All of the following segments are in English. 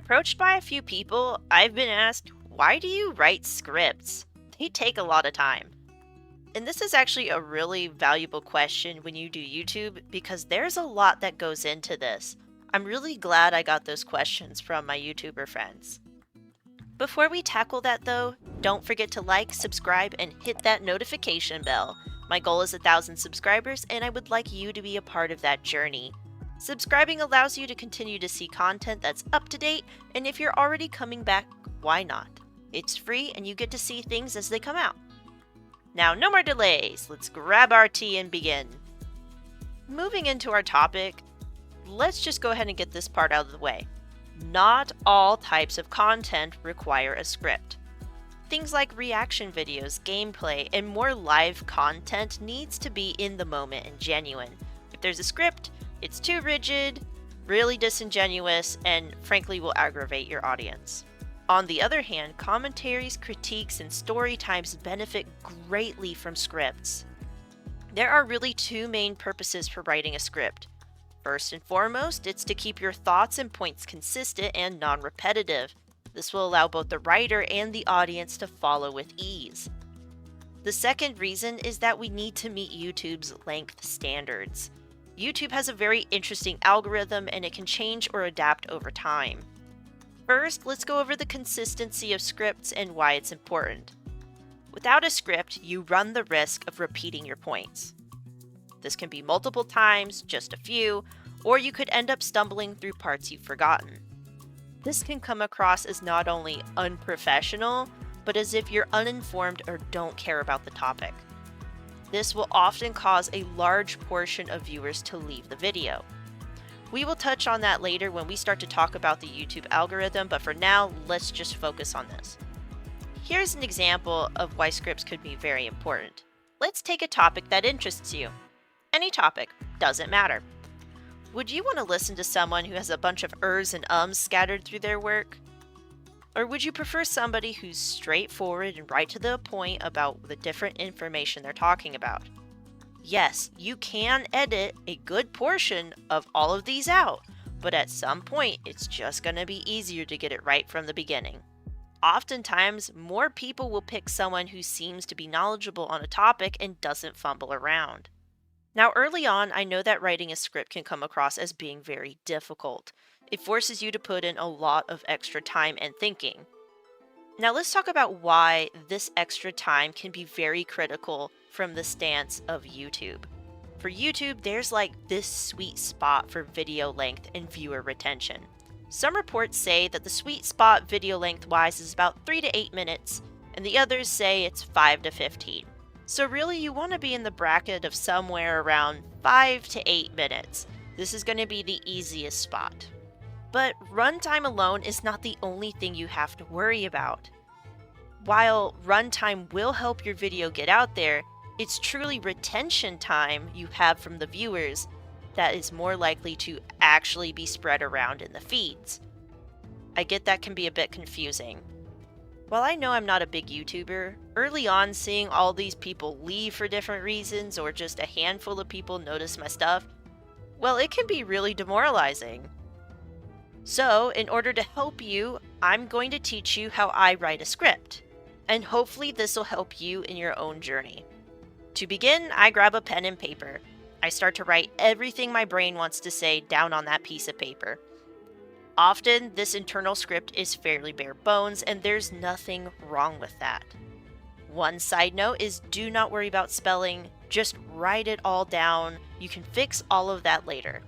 approached by a few people, I've been asked, why do you write scripts? They take a lot of time. And this is actually a really valuable question when you do YouTube because there's a lot that goes into this. I'm really glad I got those questions from my YouTuber friends. Before we tackle that though, don't forget to like, subscribe, and hit that notification bell. My goal is 1,000 subscribers and I would like you to be a part of that journey. Subscribing allows you to continue to see content that's up to date, and if you're already coming back, why not? It's free and you get to see things as they come out. Now, no more delays. Let's grab our tea and begin. Moving into our topic, let's just go ahead and get this part out of the way. Not all types of content require a script. Things like reaction videos, gameplay, and more live content needs to be in the moment and genuine. If there's a script, it's too rigid, really disingenuous, and frankly will aggravate your audience. On the other hand, commentaries, critiques, and story times benefit greatly from scripts. There are really two main purposes for writing a script. First and foremost, it's to keep your thoughts and points consistent and non-repetitive. This will allow both the writer and the audience to follow with ease. The second reason is that we need to meet YouTube's length standards. YouTube has a very interesting algorithm and it can change or adapt over time. First, let's go over the consistency of scripts and why it's important. Without a script, you run the risk of repeating your points. This can be multiple times, just a few, or you could end up stumbling through parts you've forgotten. This can come across as not only unprofessional, but as if you're uninformed or don't care about the topic. This will often cause a large portion of viewers to leave the video. We will touch on that later when we start to talk about the YouTube algorithm, but for now, let's just focus on this. Here's an example of why scripts could be very important. Let's take a topic that interests you. Any topic, doesn't matter. Would you want to listen to someone who has a bunch of ers and ums scattered through their work? Or would you prefer somebody who's straightforward and right to the point about the different information they're talking about? Yes, you can edit a good portion of all of these out, but at some point it's just going to be easier to get it right from the beginning. Oftentimes, more people will pick someone who seems to be knowledgeable on a topic and doesn't fumble around. Now, early on, I know that writing a script can come across as being very difficult. It forces you to put in a lot of extra time and thinking. Now let's talk about why this extra time can be very critical from the stance of YouTube. For YouTube, there's like this sweet spot for video length and viewer retention. Some reports say that the sweet spot video length wise is about 3 to 8 minutes, and the others say it's 5 to 15. So really you want to be in the bracket of somewhere around 5 to 8 minutes. This is going to be the easiest spot. But runtime alone is not the only thing you have to worry about. While runtime will help your video get out there, it's truly retention time you have from the viewers that is more likely to actually be spread around in the feeds. I get that can be a bit confusing. While I know I'm not a big YouTuber, early on seeing all these people leave for different reasons or just a handful of people notice my stuff, well, it can be really demoralizing. So, in order to help you, I'm going to teach you how I write a script, and hopefully this will help you in your own journey. To begin, I grab a pen and paper. I start to write everything my brain wants to say down on that piece of paper. Often, this internal script is fairly bare bones, and there's nothing wrong with that. One side note is do not worry about spelling, just write it all down. You can fix all of that later.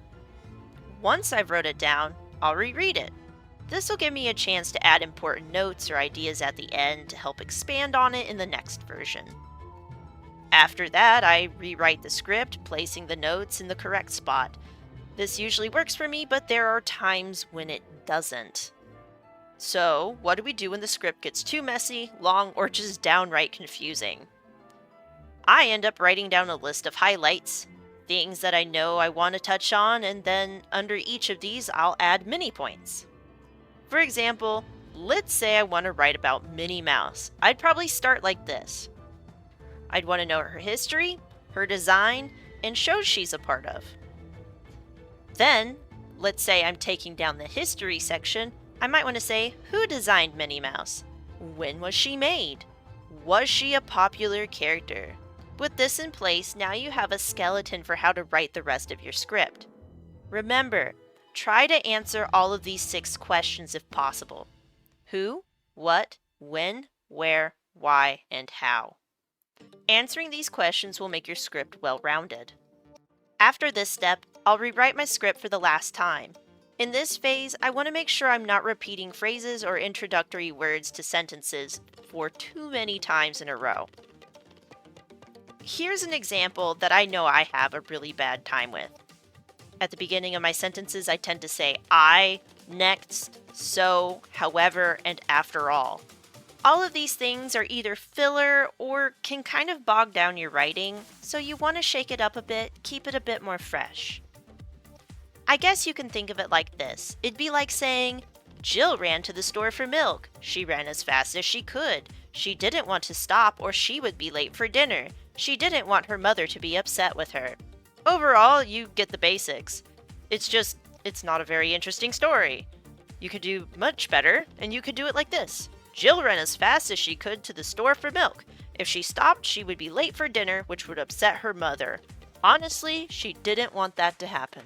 Once I've wrote it down, I'll reread it. This will give me a chance to add important notes or ideas at the end to help expand on it in the next version. After that, I rewrite the script, placing the notes in the correct spot. This usually works for me, but there are times when it doesn't. So, what do we do when the script gets too messy, long, or just downright confusing? I end up writing down a list of highlights, things that I know I want to touch on, and then under each of these I'll add mini points. For example, let's say I want to write about Minnie Mouse. I'd probably start like this. I'd want to know her history, her design, and shows she's a part of. Then, let's say I'm taking down the history section, I might want to say, who designed Minnie Mouse? When was she made? Was she a popular character? With this in place, now you have a skeleton for how to write the rest of your script. Remember, try to answer all of these 6 questions if possible. Who, what, when, where, why, and how. Answering these questions will make your script well-rounded. After this step, I'll rewrite my script for the last time. In this phase, I want to make sure I'm not repeating phrases or introductory words to sentences for too many times in a row. Here's an example that I know I have a really bad time with. At the beginning of my sentences, I tend to say I, next, so, however, and after all. All of these things are either filler or can kind of bog down your writing, so you want to shake it up a bit, keep it a bit more fresh. I guess you can think of it like this. It'd be like saying, Jill ran to the store for milk. She ran as fast as she could. She didn't want to stop or she would be late for dinner. She didn't want her mother to be upset with her. Overall, you get the basics. It's not a very interesting story. You could do much better, and you could do it like this. Jill ran as fast as she could to the store for milk. If she stopped, she would be late for dinner, which would upset her mother. Honestly, she didn't want that to happen.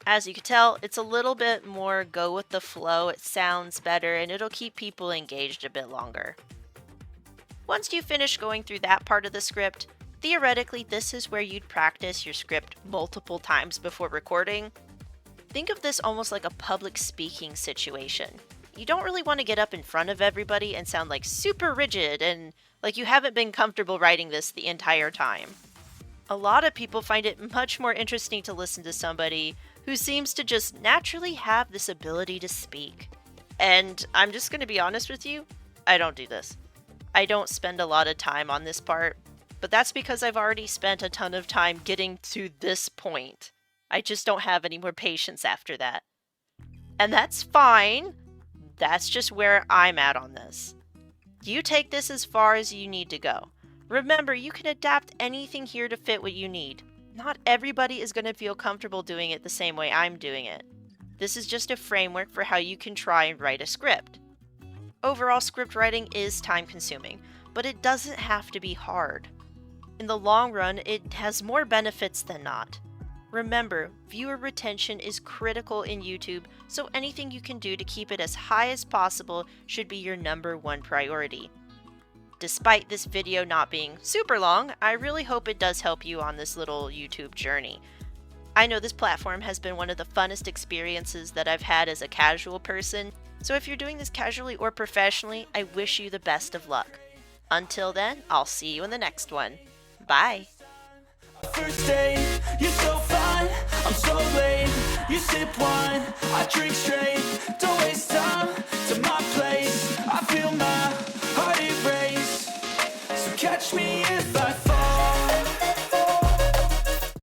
As you can tell, it's a little bit more go with the flow, it sounds better, and it'll keep people engaged a bit longer. Once you finish going through that part of the script, theoretically this is where you'd practice your script multiple times before recording. Think of this almost like a public speaking situation. You don't really want to get up in front of everybody and sound like super rigid and like you haven't been comfortable writing this the entire time. A lot of people find it much more interesting to listen to somebody who seems to just naturally have this ability to speak. And I'm just going to be honest with you, I don't do this. I don't spend a lot of time on this part, but that's because I've already spent a ton of time getting to this point. I just don't have any more patience after that. And that's fine. That's just where I'm at on this. You take this as far as you need to go. Remember, you can adapt anything here to fit what you need. Not everybody is going to feel comfortable doing it the same way I'm doing it. This is just a framework for how you can try and write a script. Overall, script writing is time-consuming, but it doesn't have to be hard. In the long run, it has more benefits than not. Remember, viewer retention is critical in YouTube, so anything you can do to keep it as high as possible should be your #1 priority. Despite this video not being super long, I really hope it does help you on this little YouTube journey. I know this platform has been one of the funnest experiences that I've had as a casual person, so if you're doing this casually or professionally, I wish you the best of luck. Until then, I'll see you in the next one. Bye! First date, you're so fine, I'm so late. You sip wine, I drink straight. Don't waste time to my place.